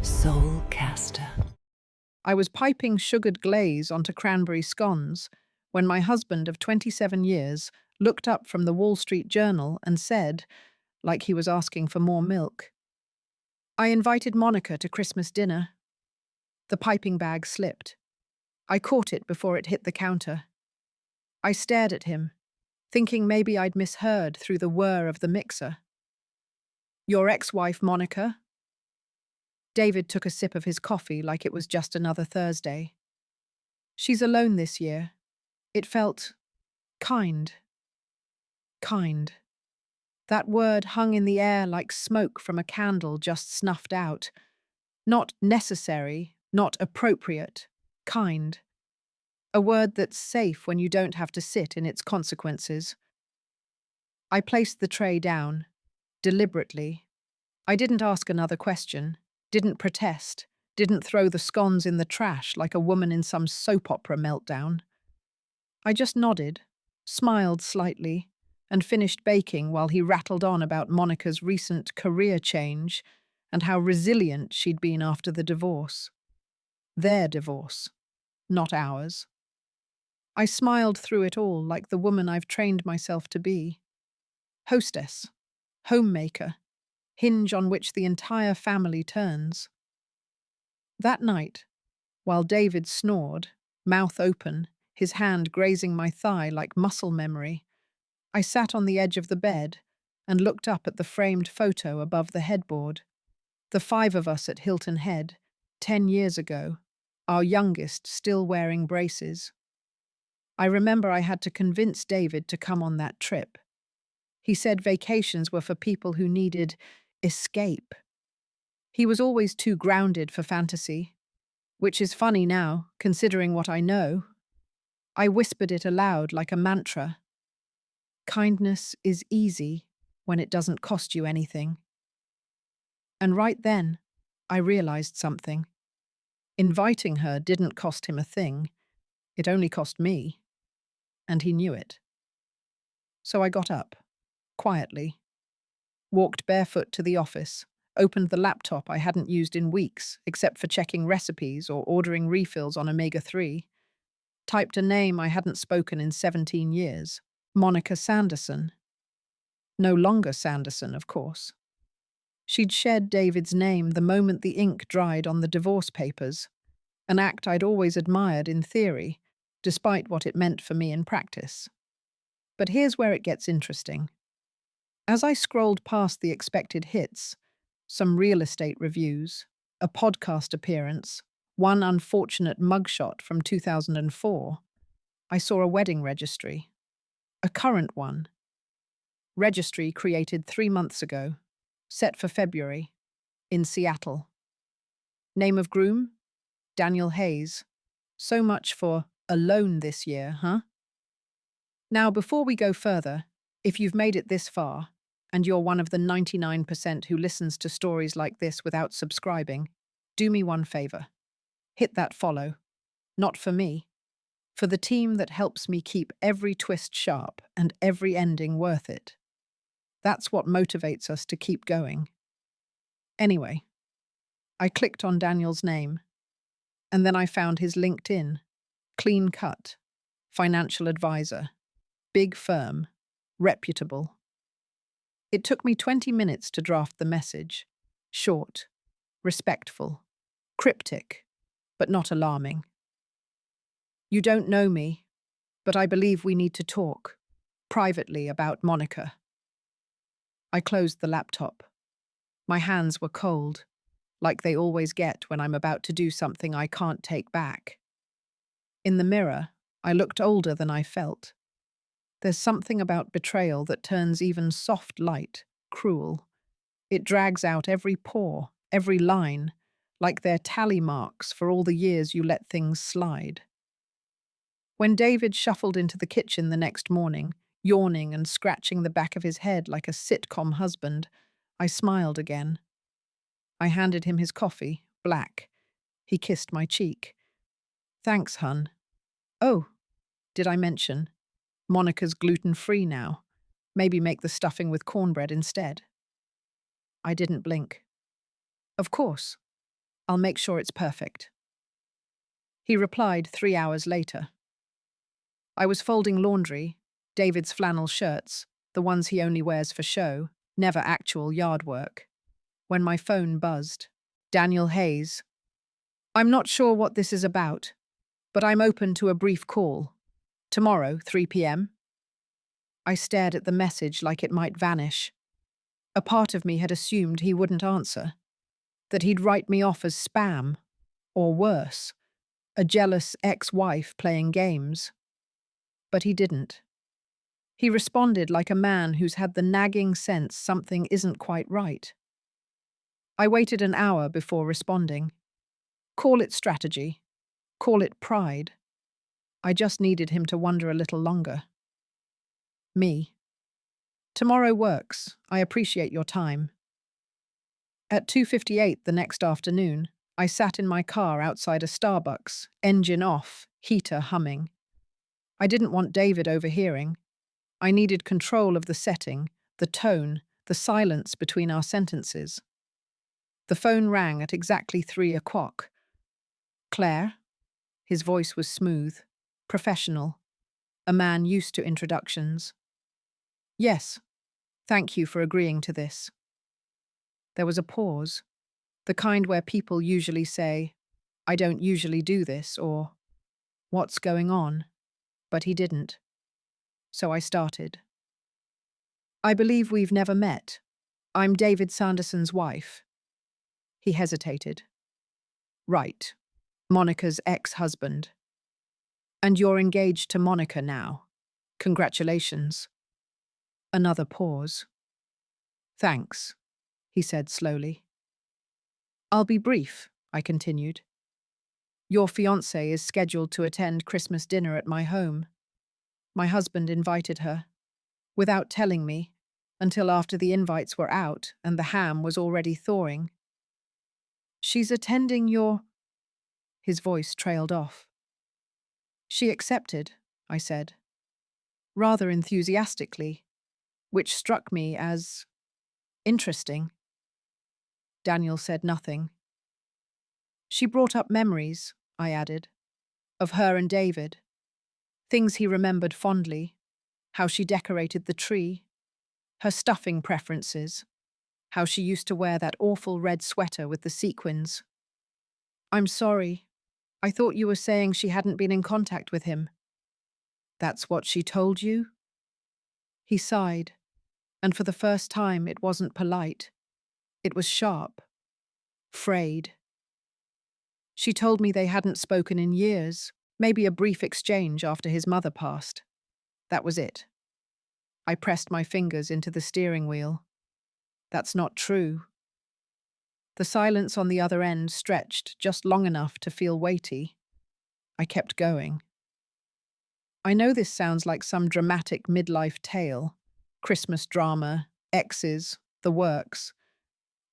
Soulcaster. I was piping sugared glaze onto cranberry scones when my husband of 27 years looked up from the Wall Street Journal and said, like he was asking for more milk, "I invited Monica to Christmas dinner." The piping bag slipped. I caught it before it hit the counter. I stared at him, thinking maybe I'd misheard through the whir of the mixer. "Your ex-wife, Monica?" David took a sip of his coffee like it was just another Thursday. "She's alone this year." It felt kind. Kind. That word hung in the air like smoke from a candle just snuffed out. Not necessary, not appropriate. Kind. A word that's safe when you don't have to sit in its consequences. I placed the tray down, deliberately. I didn't ask another question, didn't protest, didn't throw the scones in the trash like a woman in some soap opera meltdown. I just nodded, smiled slightly, and finished baking while he rattled on about Monica's recent career change and how resilient she'd been after the divorce. Their divorce, not ours. I smiled through it all like the woman I've trained myself to be. Hostess, homemaker, hinge on which the entire family turns. That night, while David snored, mouth open, his hand grazing my thigh like muscle memory, I sat on the edge of the bed and looked up at the framed photo above the headboard. The five of us at Hilton Head, 10 years ago, our youngest still wearing braces. I remember I had to convince David to come on that trip. He said vacations were for people who needed escape. He was always too grounded for fantasy, which is funny now, considering what I know. I whispered it aloud like a mantra. Kindness is easy when it doesn't cost you anything. And right then, I realized something. Inviting her didn't cost him a thing. It only cost me. And he knew it. So I got up, quietly, walked barefoot to the office, opened the laptop I hadn't used in weeks, except for checking recipes or ordering refills on omega-3, typed a name I hadn't spoken in 17 years, Monica Sanderson. No longer Sanderson, of course. She'd shed David's name the moment the ink dried on the divorce papers, an act I'd always admired in theory, despite what it meant for me in practice. But here's where it gets interesting. As I scrolled past the expected hits, some real estate reviews, a podcast appearance, one unfortunate mugshot from 2004, I saw a wedding registry. A current one. Registry created 3 months ago, set for February, in Seattle. Name of groom? Daniel Hayes. So much for alone this year, huh? Now, before we go further, if you've made it this far, and you're one of the 99% who listens to stories like this without subscribing, do me one favor. Hit that follow. Not for me. For the team that helps me keep every twist sharp and every ending worth it. That's what motivates us to keep going. Anyway, I clicked on Daniel's name, and then I found his LinkedIn. Clean cut. Financial advisor. Big firm. Reputable. It took me 20 minutes to draft the message. Short. Respectful. Cryptic. But not alarming. You don't know me, but I believe we need to talk. Privately about Monica. I closed the laptop. My hands were cold, like they always get when I'm about to do something I can't take back. In the mirror, I looked older than I felt. There's something about betrayal that turns even soft light cruel. It drags out every pore, every line, like they're tally marks for all the years you let things slide. When David shuffled into the kitchen the next morning, yawning and scratching the back of his head like a sitcom husband, I smiled again. I handed him his coffee, black. He kissed my cheek. "Thanks, hun." "Oh, did I mention? Monica's gluten-free now. Maybe make the stuffing with cornbread instead." I didn't blink. "Of course." I'll make sure it's perfect. He replied 3 hours later. I was folding laundry, David's flannel shirts, the ones he only wears for show, never actual yard work, when my phone buzzed. Daniel Hayes. I'm not sure what this is about, but I'm open to a brief call. Tomorrow, 3 p.m. I stared at the message like it might vanish. A part of me had assumed he wouldn't answer, that he'd write me off as spam, or worse, a jealous ex-wife playing games. But he didn't. He responded like a man who's had the nagging sense something isn't quite right. I waited an hour before responding. Call it strategy. Call it pride. I just needed him to wonder a little longer. Me. Tomorrow works. I appreciate your time. At 2:58 the next afternoon, I sat in my car outside a Starbucks, engine off, heater humming. I didn't want David overhearing. I needed control of the setting, the tone, the silence between our sentences. The phone rang at exactly 3 o'clock. Claire? His voice was smooth, professional, a man used to introductions. Yes, thank you for agreeing to this. There was a pause, the kind where people usually say, I don't usually do this, or what's going on? But he didn't. So I started. I believe we've never met. I'm David Sanderson's wife. He hesitated. Right. Monica's ex-husband. And you're engaged to Monica now. Congratulations. Another pause. Thanks, he said slowly. I'll be brief, I continued. Your fiancé is scheduled to attend Christmas dinner at my home. My husband invited her, without telling me, until after the invites were out and the ham was already thawing. She's attending your... His voice trailed off. She accepted, I said, rather enthusiastically, which struck me as interesting. Daniel said nothing. She brought up memories, I added, of her and David, things he remembered fondly, how she decorated the tree, her stuffing preferences, how she used to wear that awful red sweater with the sequins. I'm sorry. I thought you were saying she hadn't been in contact with him. That's what she told you? He sighed, and for the first time it wasn't polite. It was sharp, frayed. She told me they hadn't spoken in years, maybe a brief exchange after his mother passed. That was it. I pressed my fingers into the steering wheel. That's not true. The silence on the other end stretched just long enough to feel weighty. I kept going. I know this sounds like some dramatic midlife tale, Christmas drama, exes, the works,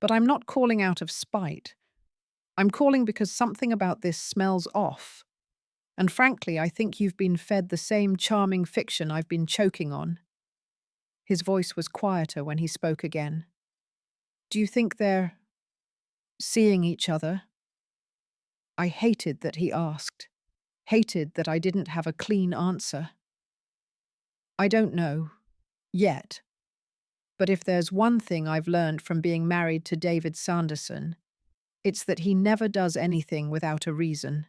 but I'm not calling out of spite. I'm calling because something about this smells off. And frankly, I think you've been fed the same charming fiction I've been choking on. His voice was quieter when he spoke again. Do you think they're seeing each other? I hated that he asked, hated that I didn't have a clean answer. I don't know, yet. But if there's one thing I've learned from being married to David Sanderson, it's that he never does anything without a reason.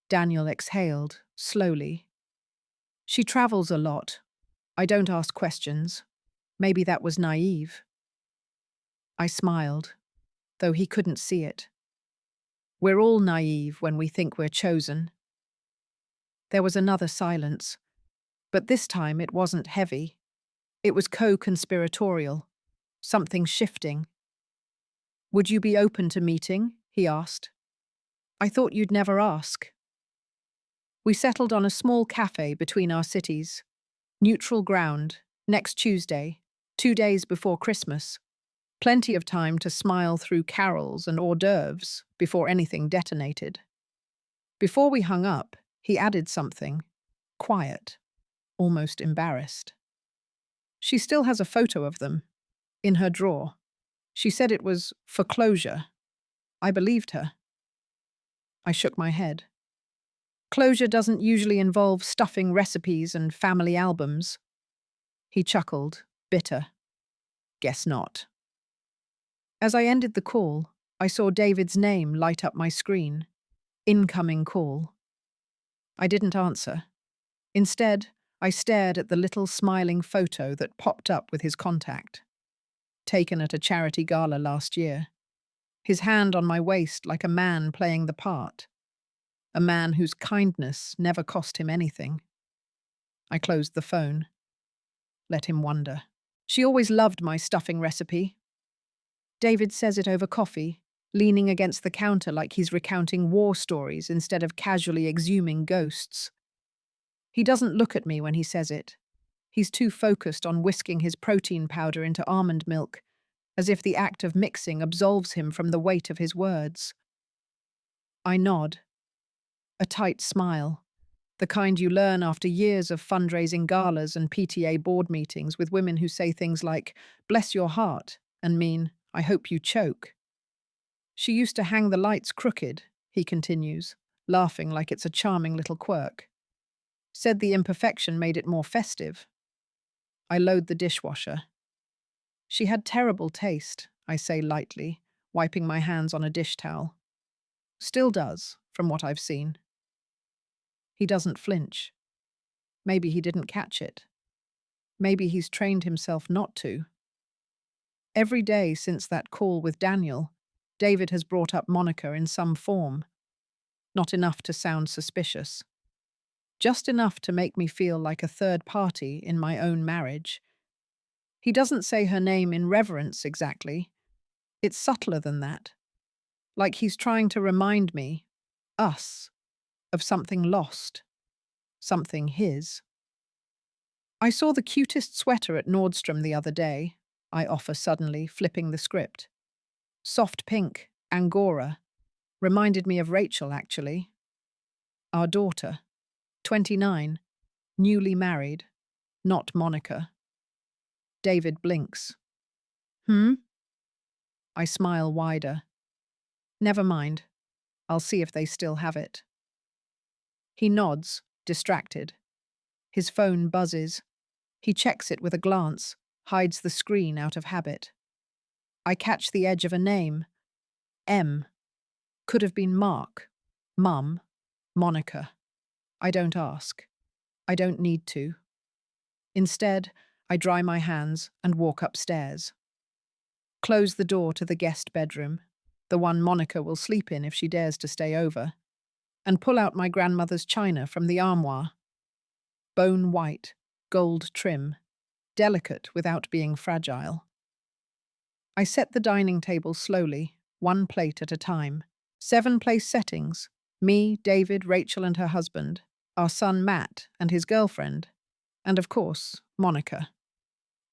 Daniel exhaled, slowly. She travels a lot. I don't ask questions. Maybe that was naive. I smiled, though he couldn't see it. We're all naive when we think we're chosen. There was another silence, but this time it wasn't heavy. It was co-conspiratorial, something shifting. Would you be open to meeting? He asked. I thought you'd never ask. We settled on a small cafe between our cities. Neutral ground, next Tuesday, 2 days before Christmas. Plenty of time to smile through carols and hors d'oeuvres before anything detonated. Before we hung up, he added something, quiet, almost embarrassed. She still has a photo of them, in her drawer. She said it was for closure. I believed her. I shook my head. Closure doesn't usually involve stuffing recipes and family albums. He chuckled, bitter. Guess not. As I ended the call, I saw David's name light up my screen. Incoming call. I didn't answer. Instead, I stared at the little smiling photo that popped up with his contact. Taken at a charity gala last year. His hand on my waist like a man playing the part. A man whose kindness never cost him anything. I closed the phone. Let him wonder. She always loved my stuffing recipe. David says it over coffee, leaning against the counter like he's recounting war stories instead of casually exhuming ghosts. He doesn't look at me when he says it. He's too focused on whisking his protein powder into almond milk, as if the act of mixing absolves him from the weight of his words. I nod. A tight smile. The kind you learn after years of fundraising galas and PTA board meetings with women who say things like, "Bless your heart," and mean, "I hope you choke." She used to hang the lights crooked, he continues, laughing like it's a charming little quirk. Said the imperfection made it more festive. I load the dishwasher. She had terrible taste, I say lightly, wiping my hands on a dish towel. Still does, from what I've seen. He doesn't flinch. Maybe he didn't catch it. Maybe he's trained himself not to. Every day since that call with Daniel, David has brought up Monica in some form. Not enough to sound suspicious. Just enough to make me feel like a third party in my own marriage. He doesn't say her name in reverence exactly. It's subtler than that. Like he's trying to remind me, us, of something lost. Something his. I saw the cutest sweater at Nordstrom the other day, I offer suddenly, flipping the script. Soft pink, Angora. Reminded me of Rachel, actually. Our daughter. 29. Newly married. Not Monica. David blinks. Hmm? I smile wider. Never mind. I'll see if they still have it. He nods, distracted. His phone buzzes. He checks it with a glance, hides the screen out of habit. I catch the edge of a name. M. Could have been Mark. Mum. Monica. I don't ask. I don't need to. Instead, I dry my hands and walk upstairs. Close the door to the guest bedroom, the one Monica will sleep in if she dares to stay over, and pull out my grandmother's china from the armoire. Bone white, gold trim, delicate without being fragile. I set the dining table slowly, one plate at a time. 7 place settings: me, David, Rachel and her husband, our son Matt and his girlfriend, and of course, Monica.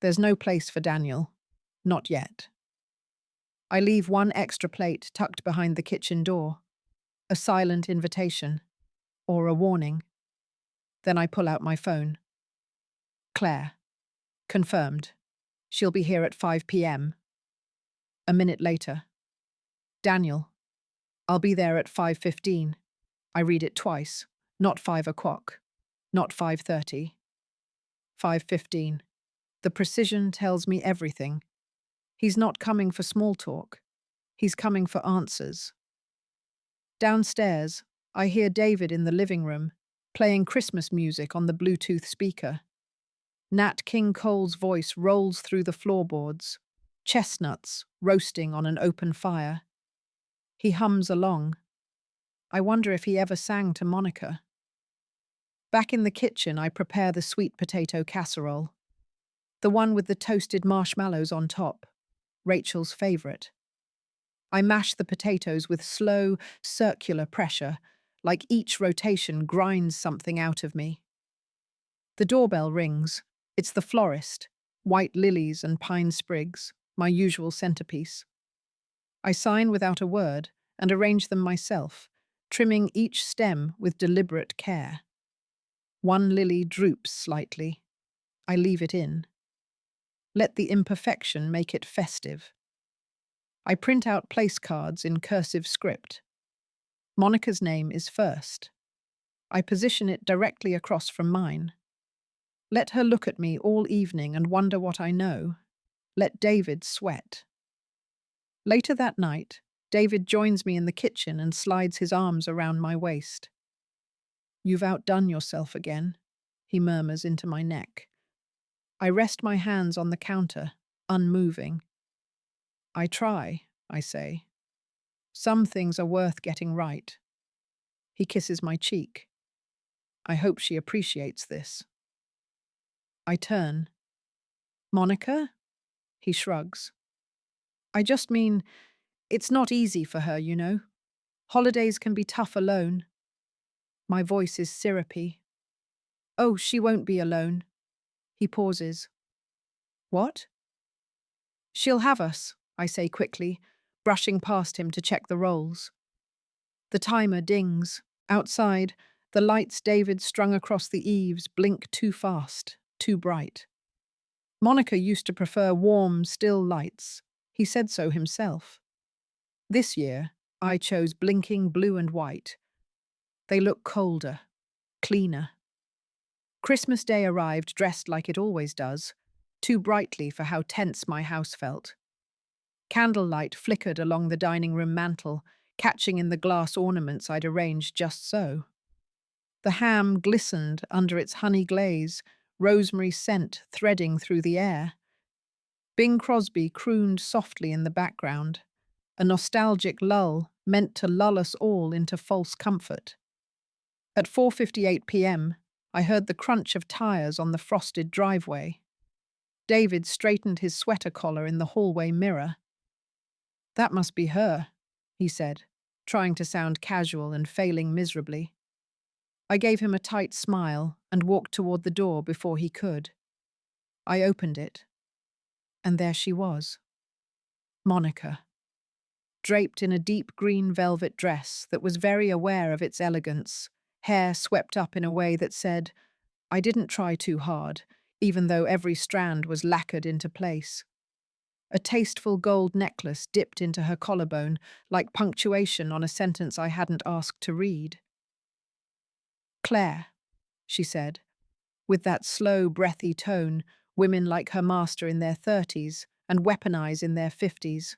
There's no place for Daniel. Not yet. I leave one extra plate tucked behind the kitchen door. A silent invitation. Or a warning. Then I pull out my phone. Claire. Confirmed. She'll be here at 5 p.m. A minute later. Daniel. I'll be there at 5:15. I read it twice. Not 5 o'clock. Not 5:30. 5:15. The precision tells me everything. He's not coming for small talk. He's coming for answers. Downstairs, I hear David in the living room, playing Christmas music on the Bluetooth speaker. Nat King Cole's voice rolls through the floorboards, chestnuts roasting on an open fire. He hums along. I wonder if he ever sang to Monica. Back in the kitchen, I prepare the sweet potato casserole. The one with the toasted marshmallows on top. Rachel's favorite. I mash the potatoes with slow, circular pressure, like each rotation grinds something out of me. The doorbell rings. It's the florist, white lilies and pine sprigs, my usual centerpiece. I sign without a word and arrange them myself, trimming each stem with deliberate care. One lily droops slightly. I leave it in. Let the imperfection make it festive. I print out place cards in cursive script. Monica's name is first. I position it directly across from mine. Let her look at me all evening and wonder what I know. Let David sweat. Later that night, David joins me in the kitchen and slides his arms around my waist. "You've outdone yourself again," he murmurs into my neck. I rest my hands on the counter, unmoving. "I try," I say. "Some things are worth getting right." He kisses my cheek. I hope she appreciates this. I turn. "Monica?" He shrugs. "I just mean, it's not easy for her, you know. Holidays can be tough alone." My voice is syrupy. "Oh, she won't be alone." He pauses. "What?" "She'll have us," I say quickly, brushing past him to check the rolls. The timer dings. Outside, the lights David strung across the eaves blink too fast, too bright. Monica used to prefer warm, still lights. He said so himself. This year, I chose blinking blue and white. They look colder, cleaner. Christmas Day arrived dressed like it always does, too brightly for how tense my house felt. Candlelight flickered along the dining room mantel, catching in the glass ornaments I'd arranged just so. The ham glistened under its honey glaze, rosemary scent threading through the air. Bing Crosby crooned softly in the background, a nostalgic lull meant to lull us all into false comfort. At 4:58 p.m., I heard the crunch of tires on the frosted driveway. David straightened his sweater collar in the hallway mirror. "That must be her," he said, trying to sound casual and failing miserably. I gave him a tight smile and walked toward the door before he could. I opened it, and there she was. Monica, draped in a deep green velvet dress that was very aware of its elegance, hair swept up in a way that said, I didn't try too hard, even though every strand was lacquered into place. A tasteful gold necklace dipped into her collarbone, like punctuation on a sentence I hadn't asked to read. "Claire," she said, with that slow, breathy tone women like her master in their 30s and weaponize in their 50s.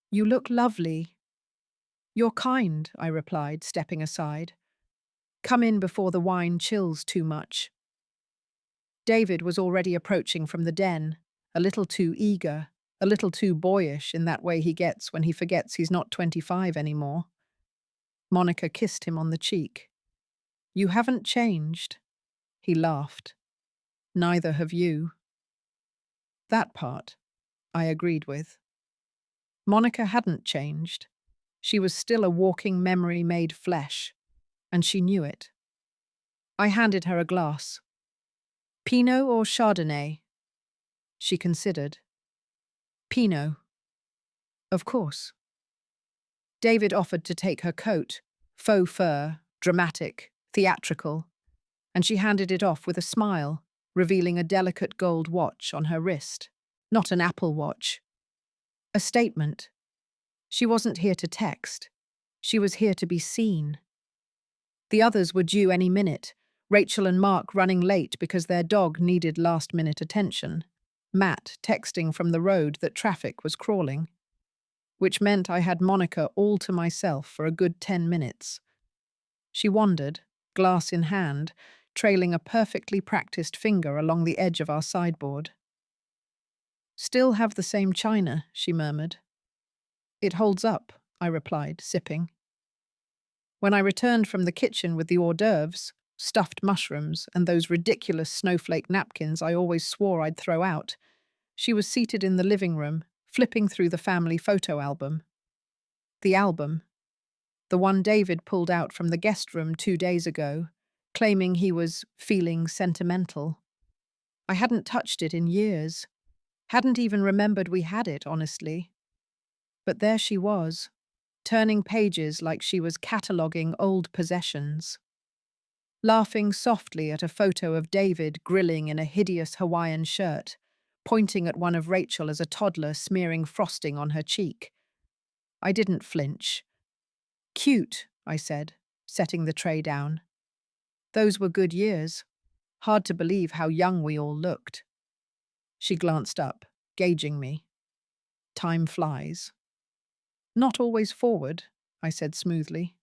"You look lovely." "You're kind," I replied, stepping aside. "Come in before the wine chills too much." David was already approaching from the den, a little too eager, a little too boyish in that way he gets when he forgets he's not 25 anymore. Monica kissed him on the cheek. "You haven't changed." He laughed. "Neither have you." That part, I agreed with. Monica hadn't changed. She was still a walking memory made flesh, and she knew it. I handed her a glass. "Pinot or Chardonnay?" She considered. "Pinot." "Of course." David offered to take her coat, faux fur, dramatic, theatrical, and she handed it off with a smile, revealing a delicate gold watch on her wrist. Not an Apple Watch. A statement. She wasn't here to text. She was here to be seen. The others were due any minute, Rachel and Mark running late because their dog needed last-minute attention, Matt texting from the road that traffic was crawling, which meant I had Monica all to myself for a good 10 minutes. She wandered, glass in hand, trailing a perfectly practiced finger along the edge of our sideboard. "Still have the same china," she murmured. "It holds up," I replied, sipping. When I returned from the kitchen with the hors d'oeuvres, stuffed mushrooms, and those ridiculous snowflake napkins I always swore I'd throw out, she was seated in the living room, flipping through the family photo album. The album. The one David pulled out from the guest room 2 days ago, claiming he was feeling sentimental. I hadn't touched it in years. Hadn't even remembered we had it, honestly. But there she was, turning pages like she was cataloguing old possessions. Laughing softly at a photo of David grilling in a hideous Hawaiian shirt, pointing at one of Rachel as a toddler smearing frosting on her cheek. I didn't flinch. Cute, I said, setting the tray down. Those were good years. Hard to believe how young we all looked. She glanced up, gauging me. Time flies. Not always forward, I said smoothly.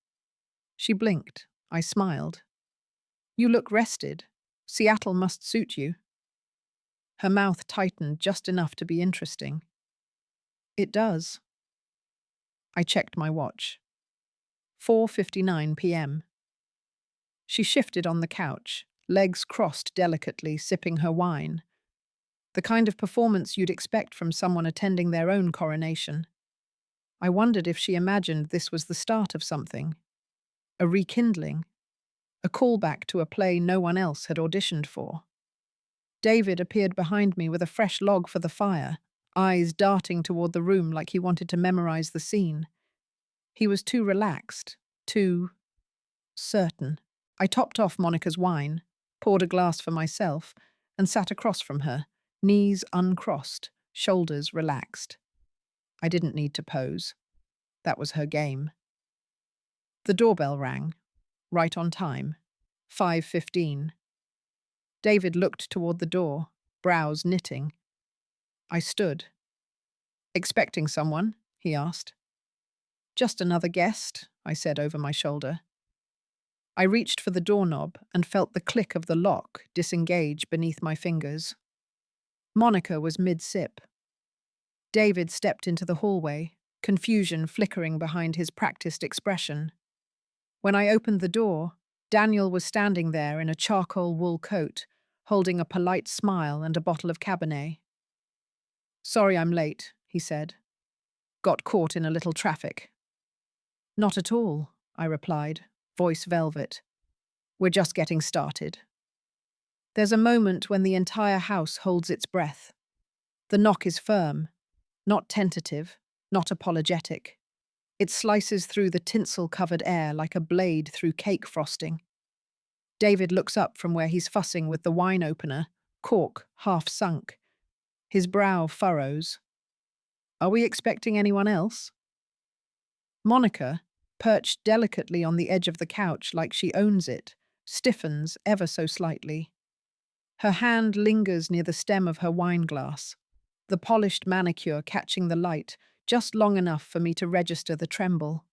She blinked. I smiled. You look rested. Seattle must suit you. Her mouth tightened just enough to be interesting. It does. I checked my watch. 4:59 p.m. She shifted on the couch, legs crossed delicately, sipping her wine. The kind of performance you'd expect from someone attending their own coronation. I wondered if she imagined this was the start of something. A rekindling. A callback to a play no one else had auditioned for. David appeared behind me with a fresh log for the fire, eyes darting toward the room like he wanted to memorize the scene. He was too relaxed, too certain. I topped off Monica's wine, poured a glass for myself, and sat across from her, knees uncrossed, shoulders relaxed. I didn't need to pose. That was her game. The doorbell rang, right on time. 5:15. David looked toward the door, brows knitting. I stood. Expecting someone? He asked. Just another guest, I said over my shoulder. I reached for the doorknob and felt the click of the lock disengage beneath my fingers. Monica was mid-sip. David stepped into the hallway, confusion flickering behind his practiced expression. When I opened the door, Daniel was standing there in a charcoal wool coat, holding a polite smile and a bottle of Cabernet. Sorry I'm late, he said. Got caught in a little traffic. Not at all, I replied, voice velvet. We're just getting started. There's a moment when the entire house holds its breath. The knock is firm, not tentative, not apologetic. It slices through the tinsel-covered air like a blade through cake frosting. David looks up from where he's fussing with the wine opener, cork half sunk. His brow furrows. Are we expecting anyone else? Monica, perched delicately on the edge of the couch like she owns it, stiffens ever so slightly. Her hand lingers near the stem of her wineglass, the polished manicure catching the light just long enough for me to register the tremble.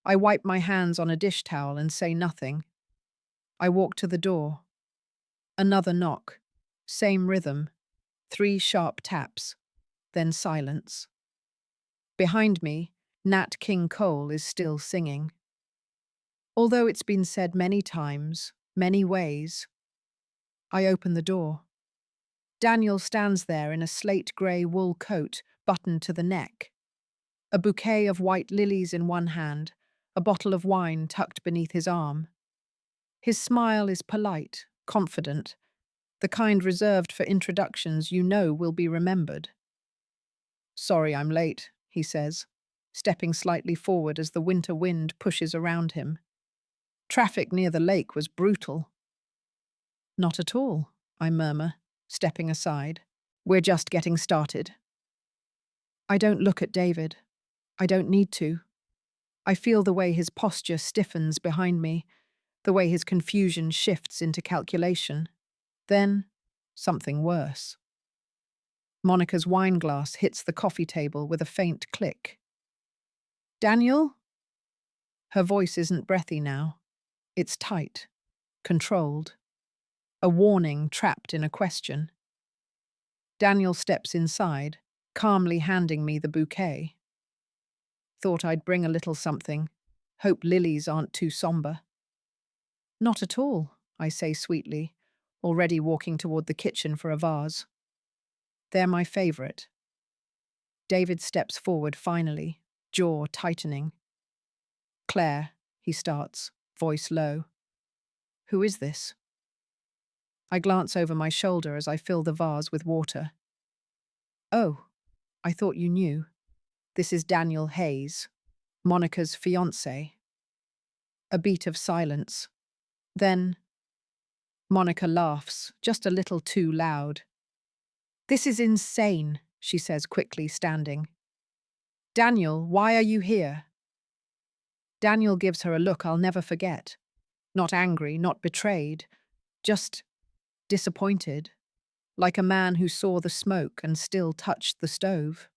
I wipe my hands on a dish towel and say nothing. I walk to the door. Another knock. Same rhythm. 3 sharp taps. Then silence. Behind me, Nat King Cole is still singing. Although it's been said many times, many ways. I open the door. Daniel stands there in a slate-grey wool coat buttoned to the neck. A bouquet of white lilies in one hand, a bottle of wine tucked beneath his arm. His smile is polite, confident, the kind reserved for introductions you know will be remembered. Sorry I'm late, he says, stepping slightly forward as the winter wind pushes around him. Traffic near the lake was brutal. Not at all, I murmur, stepping aside. We're just getting started. I don't look at David. I don't need to. I feel the way his posture stiffens behind me, the way his confusion shifts into calculation. Then, something worse. Monica's wineglass hits the coffee table with a faint click. Daniel? Her voice isn't breathy now. It's tight, controlled. A warning trapped in a question. Daniel steps inside, calmly handing me the bouquet. Thought I'd bring a little something. Hope lilies aren't too somber. Not at all, I say sweetly, already walking toward the kitchen for a vase. They're my favorite. David steps forward finally, jaw tightening. Claire, he starts, voice low. Who is this? I glance over my shoulder as I fill the vase with water. Oh, I thought you knew. This is Daniel Hayes, Monica's fiancé. A beat of silence. Then, Monica laughs, just a little too loud. This is insane, she says quickly, standing. Daniel, why are you here? Daniel gives her a look I'll never forget. Not angry, not betrayed, just disappointed, like a man who saw the smoke and still touched the stove.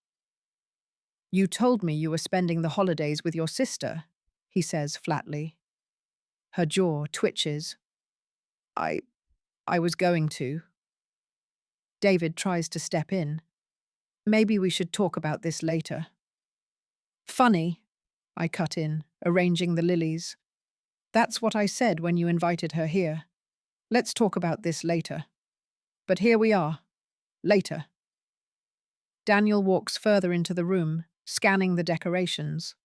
You told me you were spending the holidays with your sister, he says flatly. Her jaw twitches. I was going to. David tries to step in. Maybe we should talk about this later. Funny, I cut in, arranging the lilies. That's what I said when you invited her here. Let's talk about this later. But here we are. Later. Daniel walks further into the room, scanning the decorations.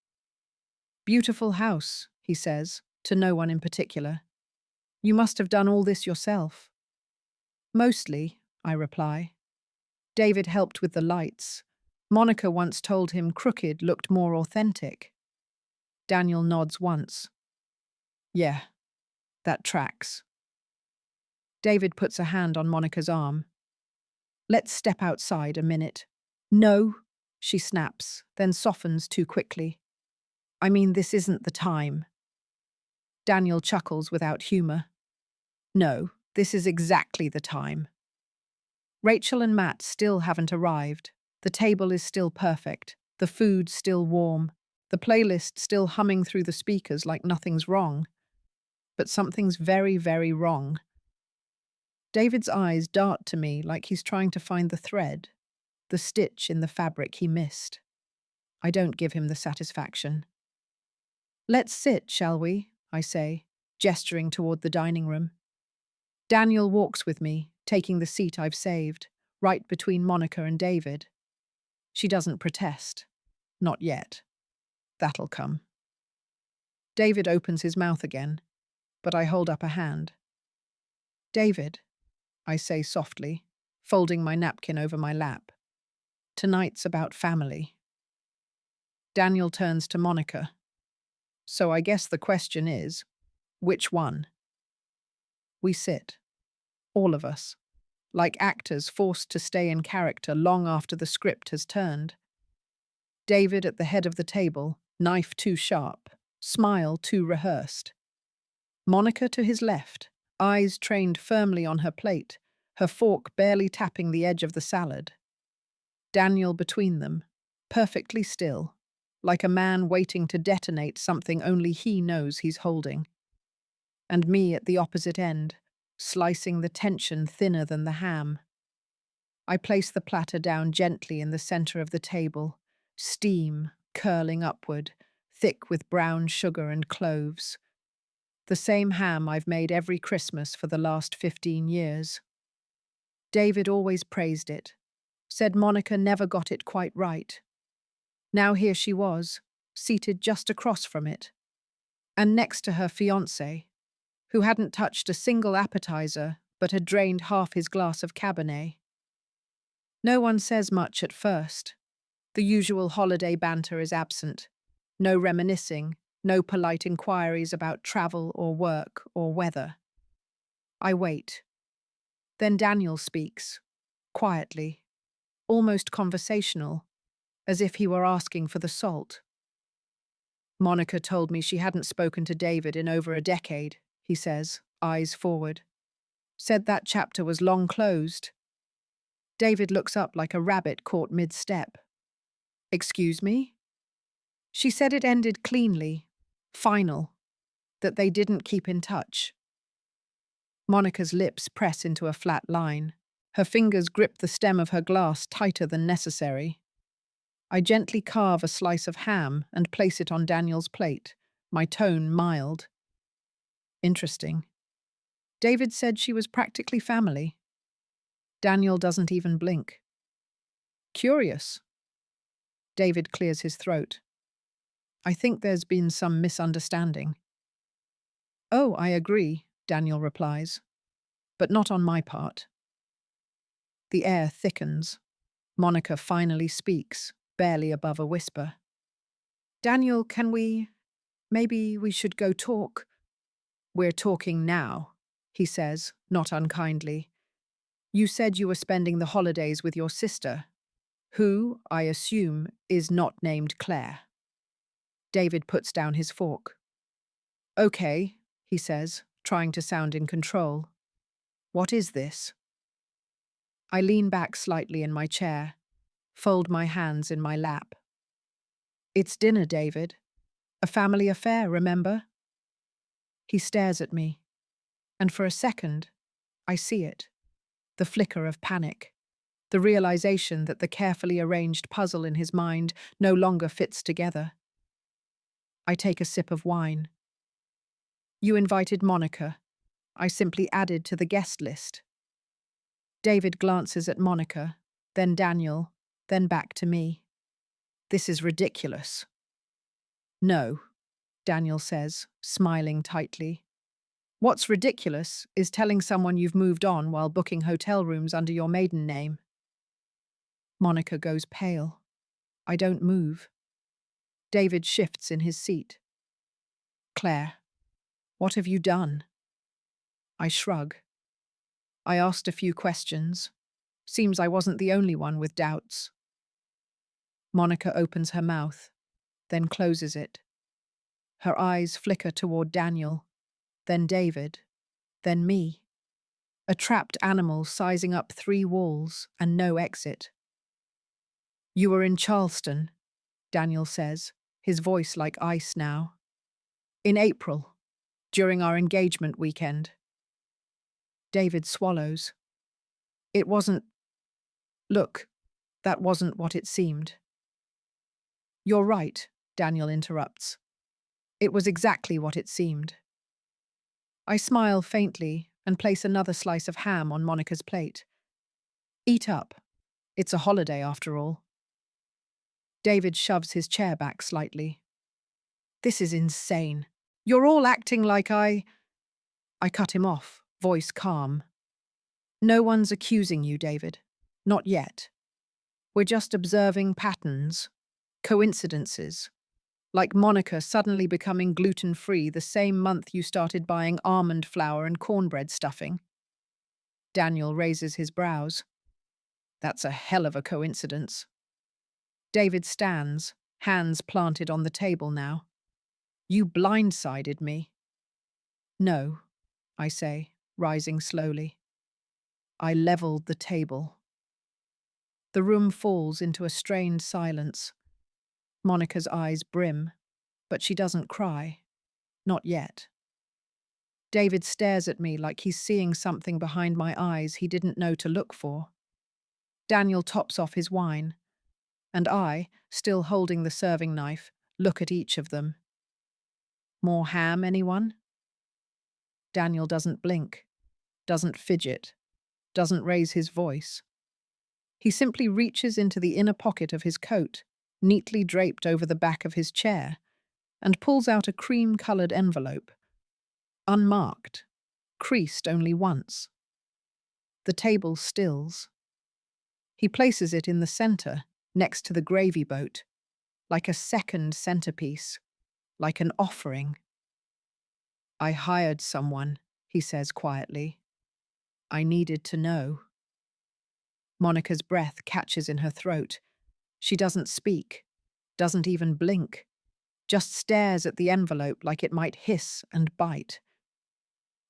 Beautiful house, he says, to no one in particular. You must have done all this yourself. Mostly, I reply. David helped with the lights. Monica once told him crooked looked more authentic. Daniel nods once. Yeah, that tracks. David puts a hand on Monica's arm. Let's step outside a minute. No, she snaps, then softens too quickly. I mean, this isn't the time. Daniel chuckles without humor. No, this is exactly the time. Rachel and Matt still haven't arrived. The table is still perfect. The food still warm. The playlist still humming through the speakers like nothing's wrong. But something's very, very wrong. David's eyes dart to me like he's trying to find the thread, the stitch in the fabric he missed. I don't give him the satisfaction. Let's sit, shall we? I say, gesturing toward the dining room. Daniel walks with me, taking the seat I've saved, right between Monica and David. She doesn't protest. Not yet. That'll come. David opens his mouth again, but I hold up a hand. David, I say softly, folding my napkin over my lap. Tonight's about family. Daniel turns to Monica. So I guess the question is, which one? We sit. All of us. Like actors forced to stay in character long after the script has turned. David at the head of the table, knife too sharp, smile too rehearsed. Monica to his left, eyes trained firmly on her plate, her fork barely tapping the edge of the salad. Daniel between them, perfectly still, like a man waiting to detonate something only he knows he's holding. And me at the opposite end, slicing the tension thinner than the ham. I place the platter down gently in the center of the table, steam curling upward, thick with brown sugar and cloves. The same ham I've made every Christmas for the last 15 years. David always praised it, said Monica never got it quite right. Now here she was, seated just across from it, and next to her fiancé, who hadn't touched a single appetizer but had drained half his glass of Cabernet. No one says much at first. The usual holiday banter is absent. No reminiscing, no polite inquiries about travel or work or weather. I wait. Then Daniel speaks, quietly, almost conversational, as if he were asking for the salt. Monica told me she hadn't spoken to David in over a decade, he says, eyes forward. Said that chapter was long closed. David looks up like a rabbit caught mid-step. Excuse me? She said it ended cleanly, final, that they didn't keep in touch. Monica's lips press into a flat line. Her fingers grip the stem of her glass tighter than necessary. I gently carve a slice of ham and place it on Daniel's plate, my tone mild. Interesting. David said she was practically family. Daniel doesn't even blink. Curious. David clears his throat. I think there's been some misunderstanding. Oh, I agree, Daniel replies. But not on my part. The air thickens. Monica finally speaks, barely above a whisper. Daniel, maybe we should go talk? We're talking now, he says, not unkindly. You said you were spending the holidays with your sister, who, I assume, is not named Claire. David puts down his fork. Okay, he says, trying to sound in control. What is this? I lean back slightly in my chair, fold my hands in my lap. It's dinner, David. A family affair, remember? He stares at me, and for a second, I see it. The flicker of panic. The realization that the carefully arranged puzzle in his mind no longer fits together. I take a sip of wine. You invited Monica. I simply added to the guest list. David glances at Monica, then Daniel, then back to me. This is ridiculous. No, Daniel says, smiling tightly. What's ridiculous is telling someone you've moved on while booking hotel rooms under your maiden name. Monica goes pale. I don't move. David shifts in his seat. Claire, what have you done? I shrug. I asked a few questions. Seems I wasn't the only one with doubts. Monica opens her mouth, then closes it. Her eyes flicker toward Daniel, then David, then me. A trapped animal sizing up 3 walls and no exit. You were in Charleston, Daniel says, his voice like ice now. In April, during our engagement weekend. David swallows. It wasn't. Look, that wasn't what it seemed. You're right, Daniel interrupts. It was exactly what it seemed. I smile faintly and place another slice of ham on Monica's plate. Eat up. It's a holiday after all. David shoves his chair back slightly. This is insane. You're all acting like I cut him off, voice calm. No one's accusing you, David. Not yet. We're just observing patterns, coincidences. Like Monica suddenly becoming gluten-free the same month you started buying almond flour and cornbread stuffing. Daniel raises his brows. That's a hell of a coincidence. David stands, hands planted on the table now. You blindsided me. No, I say, rising slowly. I leveled the table. The room falls into a strained silence. Monica's eyes brim, but she doesn't cry. Not yet. David stares at me like he's seeing something behind my eyes he didn't know to look for. Daniel tops off his wine, and I, still holding the serving knife, look at each of them. More ham, anyone? Daniel doesn't blink, doesn't fidget, doesn't raise his voice. He simply reaches into the inner pocket of his coat, neatly draped over the back of his chair, and pulls out a cream-colored envelope. Unmarked, creased only once. The table stills. He places it in the center, next to the gravy boat, like a second centerpiece, like an offering. I hired someone, he says quietly. I needed to know. Monica's breath catches in her throat. She doesn't speak, doesn't even blink, just stares at the envelope like it might hiss and bite.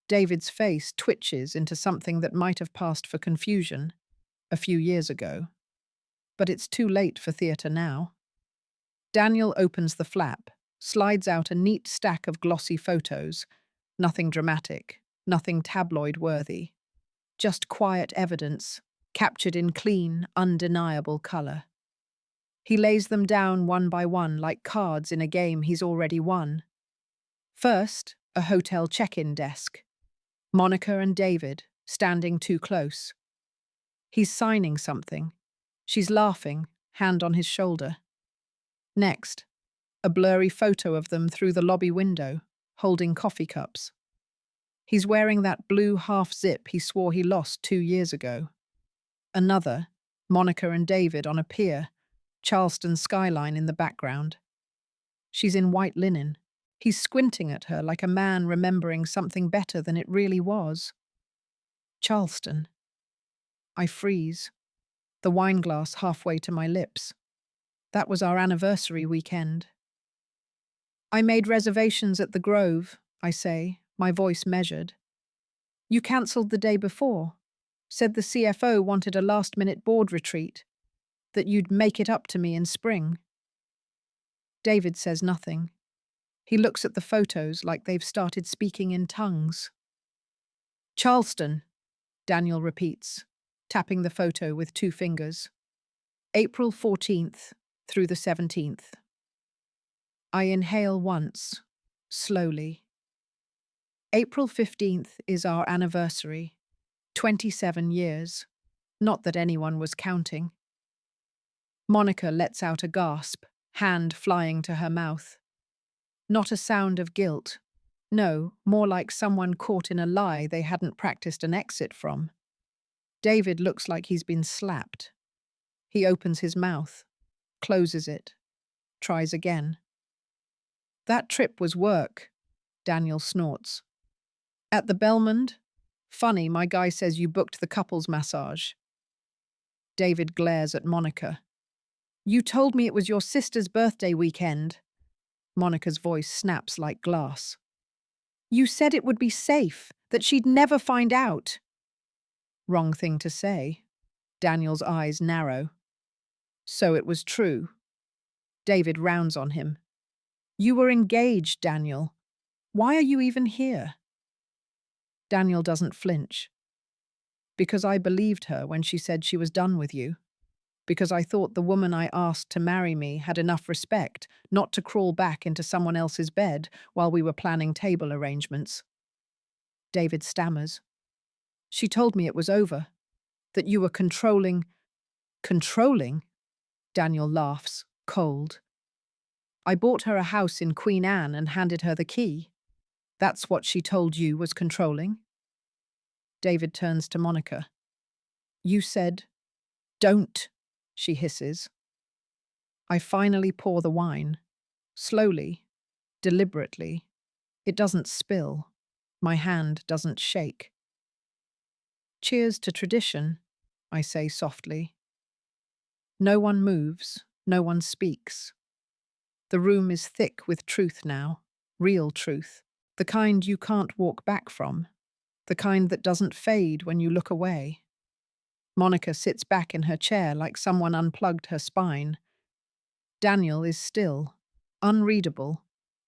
David's face twitches into something that might have passed for confusion a few years ago. But it's too late for theatre now. Daniel opens the flap, slides out a neat stack of glossy photos. Nothing dramatic, nothing tabloid-worthy. Just quiet evidence, captured in clean, undeniable color. He lays them down one by one like cards in a game he's already won. First, a hotel check-in desk. Monica and David, standing too close. He's signing something. She's laughing, hand on his shoulder. Next, a blurry photo of them through the lobby window, holding coffee cups. He's wearing that blue half-zip he swore he lost 2 years ago. Another, Monica and David on a pier, Charleston skyline in the background. She's in white linen. He's squinting at her like a man remembering something better than it really was. Charleston. I freeze, the wine glass halfway to my lips. That was our anniversary weekend. I made reservations at the Grove, I say, my voice measured. You cancelled the day before. Said the CFO wanted a last-minute board retreat, that you'd make it up to me in spring. David says nothing. He looks at the photos like they've started speaking in tongues. Charleston, Daniel repeats, tapping the photo with 2 fingers. April 14th through the 17th. I inhale once, slowly. April 15th is our anniversary. 27 years. Not that anyone was counting. Monica lets out a gasp, hand flying to her mouth. Not a sound of guilt. No, more like someone caught in a lie they hadn't practiced an exit from. David looks like he's been slapped. He opens his mouth, closes it, tries again. That trip was work, Daniel snorts. At the Belmond? Funny, my guy says you booked the couples massage. David glares at Monica. You told me it was your sister's birthday weekend. Monica's voice snaps like glass. You said it would be safe, that she'd never find out. Wrong thing to say. Daniel's eyes narrow. So it was true. David rounds on him. You were engaged, Daniel. Why are you even here? Daniel doesn't flinch. Because I believed her when she said she was done with you. Because I thought the woman I asked to marry me had enough respect not to crawl back into someone else's bed while we were planning table arrangements. David stammers. She told me it was over, that you were controlling. Controlling? Daniel laughs, cold. I bought her a house in Queen Anne and handed her the key. That's what she told you was controlling? David turns to Monica. You said, don't, she hisses. I finally pour the wine. Slowly, deliberately. It doesn't spill. My hand doesn't shake. Cheers to tradition, I say softly. No one moves, no one speaks. The room is thick with truth now, real truth, the kind you can't walk back from, the kind that doesn't fade when you look away. Monica sits back in her chair like someone unplugged her spine. Daniel is still, unreadable,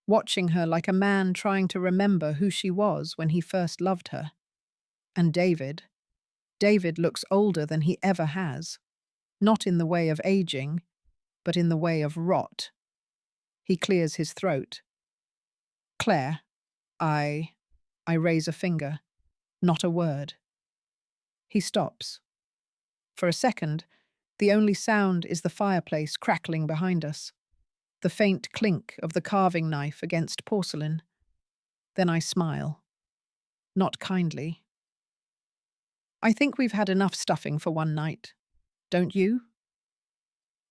watching her like a man trying to remember who she was when he first loved her. And David looks older than he ever has, not in the way of aging, but in the way of rot. He clears his throat. Claire, I raise a finger, not a word. He stops. For a second, the only sound is the fireplace crackling behind us, the faint clink of the carving knife against porcelain. Then I smile. Not kindly. I think we've had enough stuffing for one night. Don't you?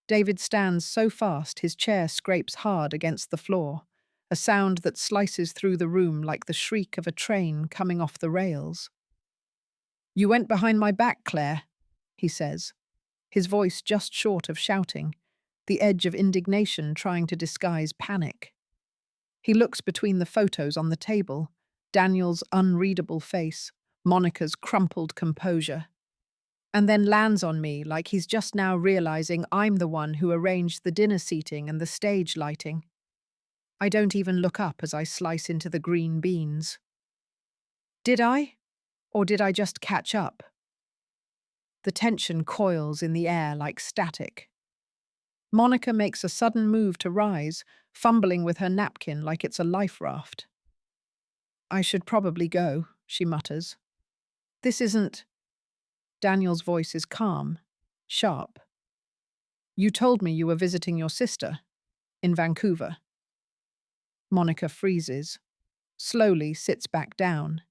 David stands so fast his chair scrapes hard against the floor, a sound that slices through the room like the shriek of a train coming off the rails. You went behind my back, Claire, he says, his voice just short of shouting, the edge of indignation trying to disguise panic. He looks between the photos on the table, Daniel's unreadable face, Monica's crumpled composure, and then lands on me like he's just now realizing I'm the one who arranged the dinner seating and the stage lighting. I don't even look up as I slice into the green beans. Did I? Or did I just catch up? The tension coils in the air like static. Monica makes a sudden move to rise, fumbling with her napkin like it's a life raft. I should probably go, she mutters. This isn't... Daniel's voice is calm, sharp. You told me you were visiting your sister in Vancouver. Monica freezes, slowly sits back down.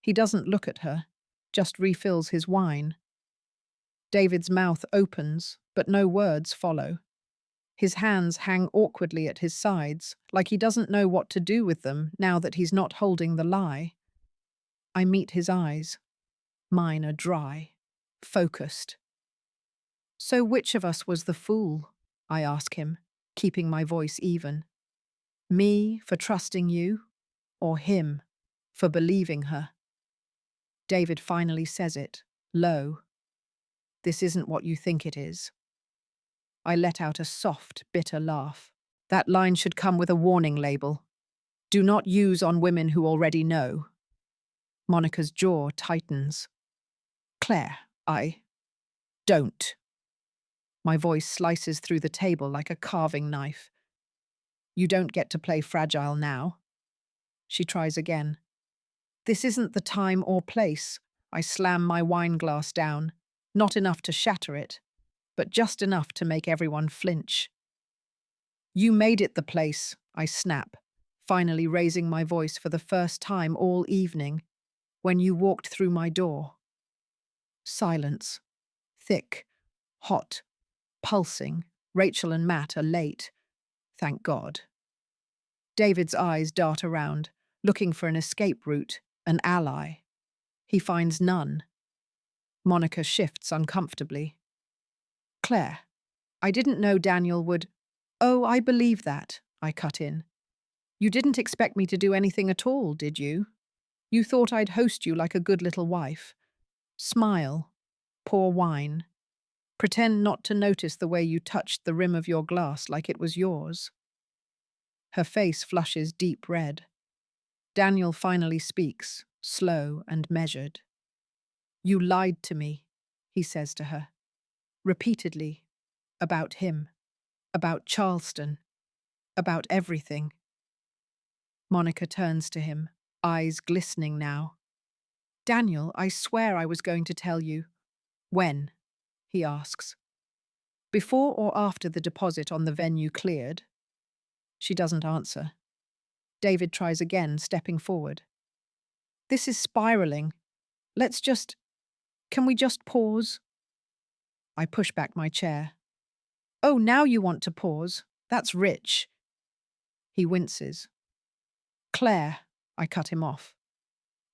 He doesn't look at her, just refills his wine. David's mouth opens, but no words follow. His hands hang awkwardly at his sides, like he doesn't know what to do with them now that he's not holding the lie. I meet his eyes. Mine are dry, focused. So which of us was the fool? I ask him, keeping my voice even. Me for trusting you, or him for believing her? David finally says it, low. This isn't what you think it is. I let out a soft, bitter laugh. That line should come with a warning label. Do not use on women who already know. Monica's jaw tightens. Claire, I don't. My voice slices through the table like a carving knife. You don't get to play fragile now. She tries again. This isn't the time or place. I slam my wine glass down. Not enough to shatter it, but just enough to make everyone flinch. You made it the place, I snap, finally raising my voice for the first time all evening, when you walked through my door. Silence. Thick. Hot. Pulsing. Rachel and Matt are late. Thank God. David's eyes dart around, looking for an escape route, an ally. He finds none. Monica shifts uncomfortably. Claire, I didn't know Daniel would. Oh, I believe that, I cut in. You didn't expect me to do anything at all, did you? You thought I'd host you like a good little wife. Smile. Pour wine. Pretend not to notice the way you touched the rim of your glass like it was yours. Her face flushes deep red. Daniel finally speaks, slow and measured. You lied to me, he says to her. Repeatedly. About him. About Charleston. About everything. Monica turns to him, eyes glistening now. Daniel, I swear I was going to tell you. When? He asks. Before or after the deposit on the venue cleared? She doesn't answer. David tries again, stepping forward. This is spiraling. Can we just pause? I push back my chair. Oh, now you want to pause. That's rich. He winces. Claire, I cut him off.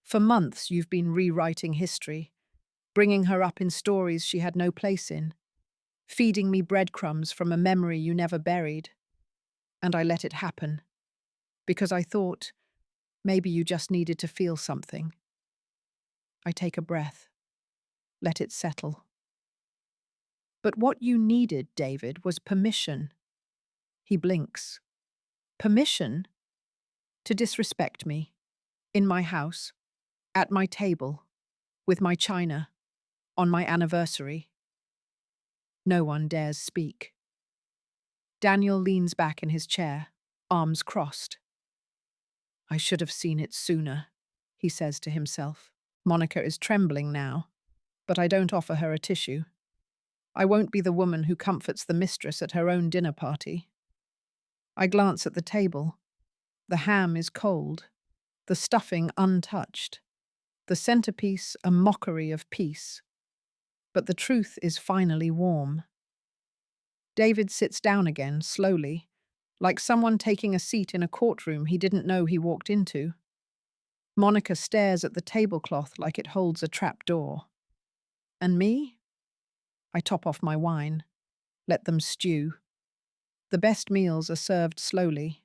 For months you've been rewriting history, bringing her up in stories she had no place in, feeding me breadcrumbs from a memory you never buried. And I let it happen, because I thought maybe you just needed to feel something. I take a breath, let it settle. But what you needed, David, was permission. He blinks. Permission? To disrespect me. In my house. At my table. With my china. On my anniversary. No one dares speak. Daniel leans back in his chair, arms crossed. I should have seen it sooner, he says to himself. Monica is trembling now, but I don't offer her a tissue. I won't be the woman who comforts the mistress at her own dinner party. I glance at the table. The ham is cold, the stuffing untouched, the centerpiece a mockery of peace. But the truth is finally warm. David sits down again, slowly, like someone taking a seat in a courtroom he didn't know he walked into. Monica stares at the tablecloth like it holds a trap door. And me? I top off my wine. Let them stew. The best meals are served slowly.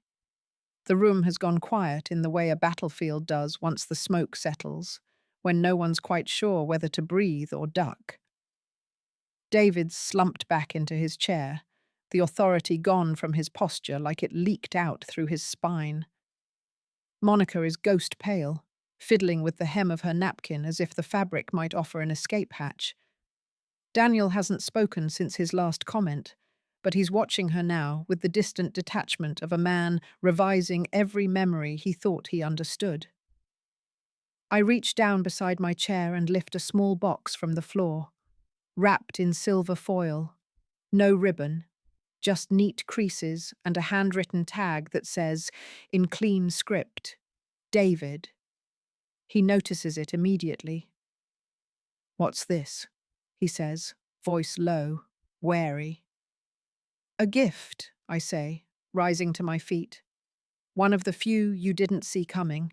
The room has gone quiet in the way a battlefield does once the smoke settles, when no one's quite sure whether to breathe or duck. David slumped back into his chair, the authority gone from his posture like it leaked out through his spine. Monica is ghost pale, fiddling with the hem of her napkin as if the fabric might offer an escape hatch. Daniel hasn't spoken since his last comment, but he's watching her now with the distant detachment of a man revising every memory he thought he understood. I reach down beside my chair and lift a small box from the floor, wrapped in silver foil. No ribbon, just neat creases and a handwritten tag that says, in clean script, David. He notices it immediately. What's this? He says, voice low, wary. A gift, I say, rising to my feet. One of the few you didn't see coming.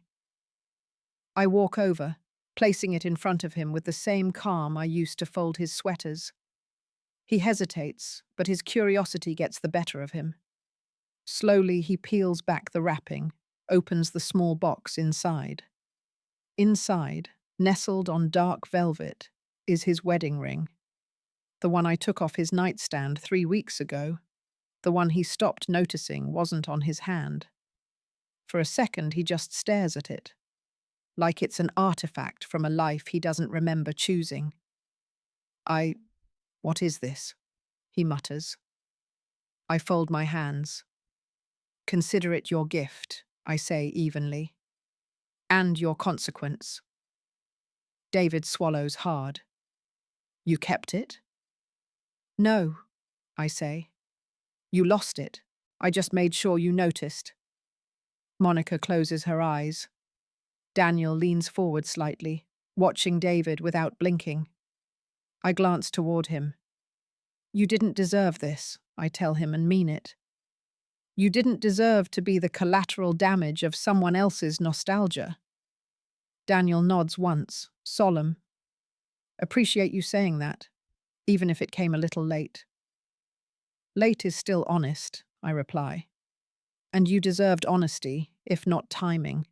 I walk over, placing it in front of him with the same calm I used to fold his sweaters. He hesitates, but his curiosity gets the better of him. Slowly, he peels back the wrapping, opens the small box inside. Inside, nestled on dark velvet, is his wedding ring. The one I took off his nightstand 3 weeks ago. The one he stopped noticing wasn't on his hand. For a second, he just stares at it, like it's an artifact from a life he doesn't remember choosing. What is this? He mutters. I fold my hands. Consider it your gift, I say evenly. And your consequence. David swallows hard. You kept it? No, I say. You lost it. I just made sure you noticed. Monica closes her eyes. Daniel leans forward slightly, watching David without blinking. I glance toward him. You didn't deserve this, I tell him and mean it. You didn't deserve to be the collateral damage of someone else's nostalgia. Daniel nods once, solemn. Appreciate you saying that, even if it came a little late. Late is still honest, I reply. And you deserved honesty, if not timing.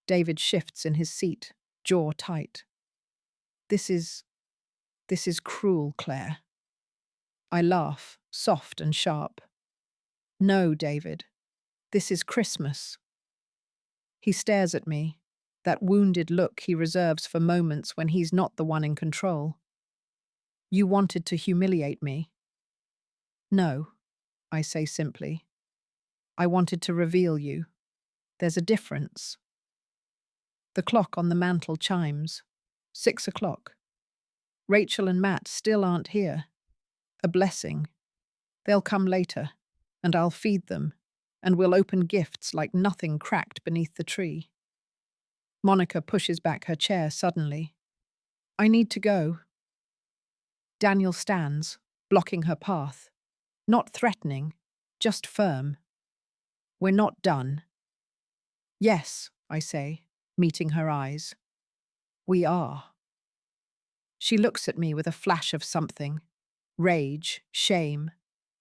David shifts in his seat, jaw tight. This is cruel, Claire. I laugh, soft and sharp. No, David. This is Christmas. He stares at me, that wounded look he reserves for moments when he's not the one in control. You wanted to humiliate me. No, I say simply. I wanted to reveal you. There's a difference. The clock on the mantel chimes. 6 o'clock. Rachel and Matt still aren't here. A blessing. They'll come later, and I'll feed them, and we'll open gifts like nothing cracked beneath the tree. Monica pushes back her chair suddenly. I need to go. Daniel stands, blocking her path. Not threatening, just firm. We're not done. Yes, I say, meeting her eyes. We are. She looks at me with a flash of something. Rage, shame,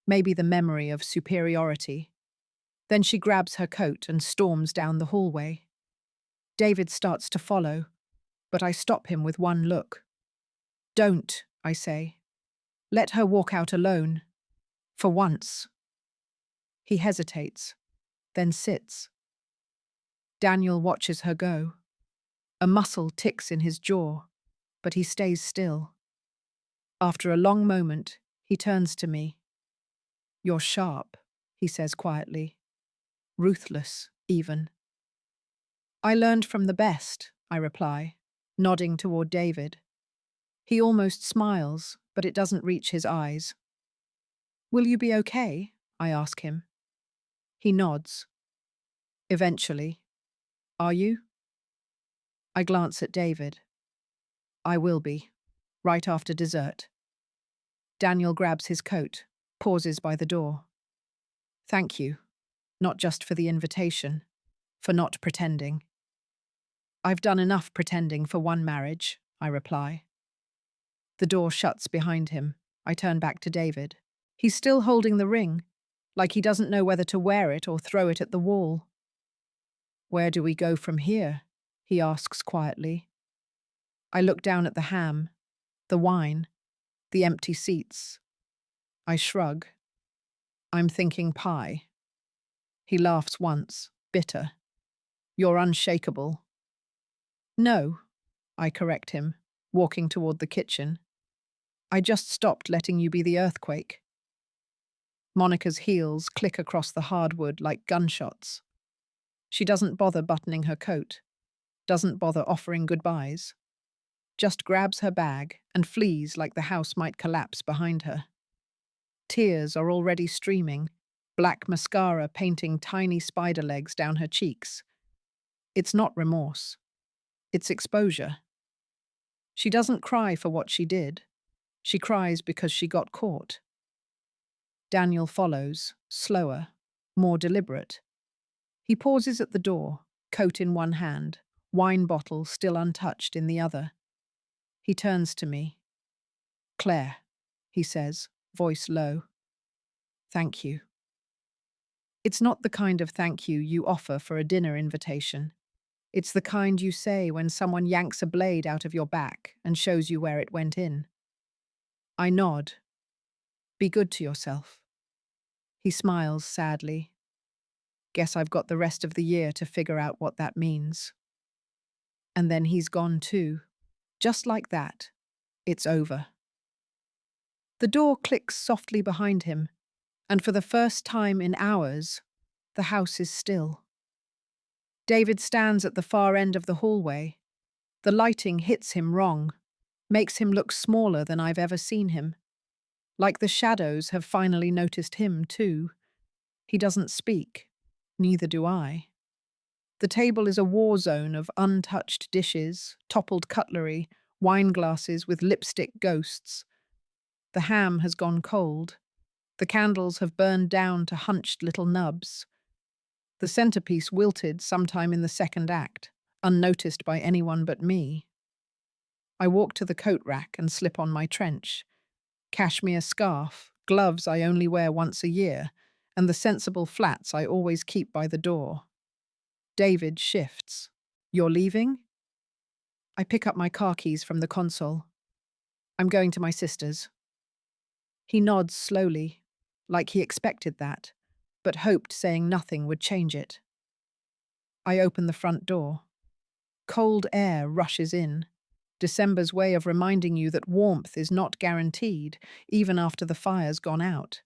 maybe the memory of superiority. Then she grabs her coat and storms down the hallway. David starts to follow, but I stop him with one look. Don't, I say. Let her walk out alone. For once. He hesitates, then sits. Daniel watches her go. A muscle ticks in his jaw, but he stays still. After a long moment, he turns to me. You're sharp, he says quietly. Ruthless, even. I learned from the best, I reply, nodding toward David. He almost smiles, but it doesn't reach his eyes. Will you be okay? I ask him. He nods. Eventually. Are you? I glance at David. I will be, right after dessert. Daniel grabs his coat, pauses by the door. Thank you, not just for the invitation, for not pretending. I've done enough pretending for one marriage, I reply. The door shuts behind him. I turn back to David. He's still holding the ring, like he doesn't know whether to wear it or throw it at the wall. Where do we go from here? He asks quietly. I look down at the ham, the wine, the empty seats. I shrug. I'm thinking pie. He laughs once, bitter. You're unshakable. No, I correct him, walking toward the kitchen. I just stopped letting you be the earthquake. Monica's heels click across the hardwood like gunshots. She doesn't bother buttoning her coat, doesn't bother offering goodbyes, just grabs her bag and flees like the house might collapse behind her. Tears are already streaming, black mascara painting tiny spider legs down her cheeks. It's not remorse. It's exposure. She doesn't cry for what she did. She cries because she got caught. Daniel follows, slower, more deliberate. He pauses at the door, coat in one hand, wine bottle still untouched in the other. He turns to me. "Claire," he says, voice low. "Thank you." It's not the kind of thank you offer for a dinner invitation. It's the kind you say when someone yanks a blade out of your back and shows you where it went in. I nod. "Be good to yourself." He smiles sadly. "Guess I've got the rest of the year to figure out what that means." And then he's gone too. Just like that. It's over. The door clicks softly behind him, and for the first time in hours, the house is still. David stands at the far end of the hallway. The lighting hits him wrong, makes him look smaller than I've ever seen him. Like the shadows have finally noticed him too. He doesn't speak. Neither do I. The table is a war zone of untouched dishes, toppled cutlery, wine glasses with lipstick ghosts. The ham has gone cold. The candles have burned down to hunched little nubs. The centerpiece wilted sometime in the second act, unnoticed by anyone but me. I walk to the coat rack and slip on my trench. Cashmere scarf, gloves I only wear once a year, and the sensible flats I always keep by the door. David shifts. "You're leaving?" I pick up my car keys from the console. "I'm going to my sister's." He nods slowly, like he expected that, but hoped saying nothing would change it. I open the front door. Cold air rushes in. December's way of reminding you that warmth is not guaranteed, even after the fire's gone out.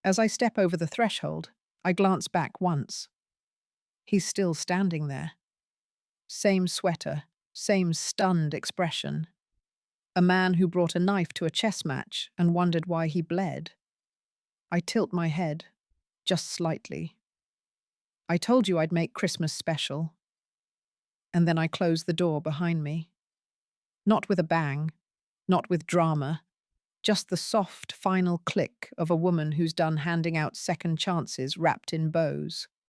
As I step over the threshold, I glance back once. He's still standing there. Same sweater, same stunned expression. A man who brought a knife to a chess match and wondered why he bled. I tilt my head, just slightly. "I told you I'd make Christmas special." And then I close the door behind me. Not with a bang, not with drama, just the soft, final click of a woman who's done handing out second chances wrapped in bows.